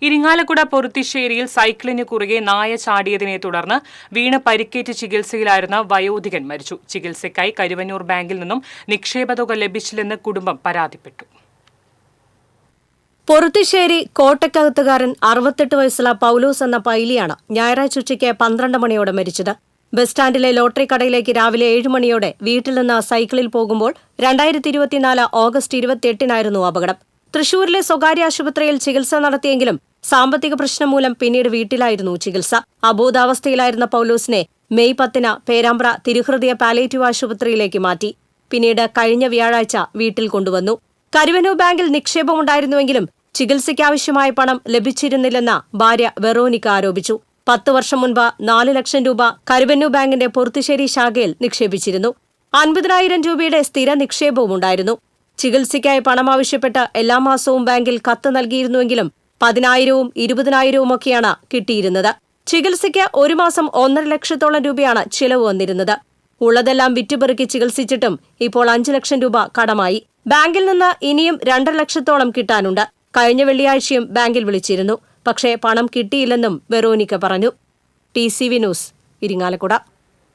ഇരിങ്ങാലക്കുട പൊറുത്തിശ്ശേരിയിൽ സൈക്കിളിന് കുറുകെ നായ ചാടിയതിനെ തുടർന്ന് വീണ് പരിക്കേറ്റ് ചികിത്സയിലായിരുന്ന വയോധികൻ മരിച്ചു. ചികിത്സയ്ക്കായി കരുവന്നൂർ ബാങ്കിൽ നിന്നും നിക്ഷേപതുക ലഭിച്ചില്ലെന്ന് കുടുംബം പരാതിപ്പെട്ടു. പൊറുത്തിശ്ശേരി കോട്ടക്കകത്തുകാരൻ 68 വയസ്സുള്ള പൌലോസ് എന്ന പൈലിയാണ് ഞായറാഴ്ച ഉച്ചയ്ക്ക് 12 മണിയോടെ മരിച്ചത്. ബസ് സ്റ്റാൻഡിലെ ലോട്ടറി കടയിലേക്ക് രാവിലെ 7 മണിയോടെ വീട്ടിൽ നിന്ന് സൈക്കിളിൽ പോകുമ്പോൾ 2024 ഓഗസ്റ്റ് 28-നായിരുന്നു അപകടം. തൃശൂരിലെ സ്വകാര്യ ആശുപത്രിയിൽ ചികിത്സ നടത്തിയെങ്കിലും സാമ്പത്തിക പ്രശ്നം മൂലം പിന്നീട് വീട്ടിലായിരുന്നു ചികിത്സ. അബോധാവസ്ഥയിലായിരുന്ന പൌലോസിനെ മെയ് 10-ന് പേരാമ്പ്ര തിരുഹൃദയ പാലിയേറ്റീവ് ആശുപത്രിയിലേക്ക് മാറ്റി. പിന്നീട് കഴിഞ്ഞ വ്യാഴാഴ്ച വീട്ടിൽ കൊണ്ടുവന്നു. കരുവന്നൂർ ബാങ്കിൽ നിക്ഷേപമുണ്ടായിരുന്നുവെങ്കിലും ചികിത്സയ്ക്കാവശ്യമായ പണം ലഭിച്ചിരുന്നില്ലെന്ന് ഭാര്യ വെറോനിക്ക ആരോപിച്ചു. 10 വർഷം മുൻപ് 4 ലക്ഷം രൂപ കരുവന്നൂർ ബാങ്കിന്റെ പൊറുത്തിശ്ശേരി ശാഖയിൽ നിക്ഷേപിച്ചിരുന്നു. 50,000 രൂപയുടെ സ്ഥിര നിക്ഷേപവുമുണ്ടായിരുന്നു. ചികിത്സയ്ക്കായി പണം ആവശ്യപ്പെട്ട് എല്ലാ മാസവും ബാങ്കിൽ കത്ത് നൽകിയിരുന്നുവെങ്കിലും 10,000-ഉം 20,000-ഉം ഒക്കെയാണ് കിട്ടിയിരുന്നത്. ചികിത്സയ്ക്ക് ഒരു മാസം 1.5 ലക്ഷത്തോളം രൂപയാണ് ചിലവ് വന്നിരുന്നത്. ഉള്ളതെല്ലാം വിറ്റുപെറുക്കി ചികിത്സിച്ചിട്ടും ഇപ്പോൾ 5 ലക്ഷം രൂപ കടമായി. ബാങ്കിൽ നിന്ന് ഇനിയും 2.5 ലക്ഷത്തോളം കിട്ടാനുണ്ട്. കഴിഞ്ഞ വെള്ളിയാഴ്ചയും ബാങ്കിൽ വിളിച്ചിരുന്നു. പക്ഷേ പണം കിട്ടിയില്ലെന്നും വെറോനിക്ക പറഞ്ഞു. TCV news, Irinjalakuda.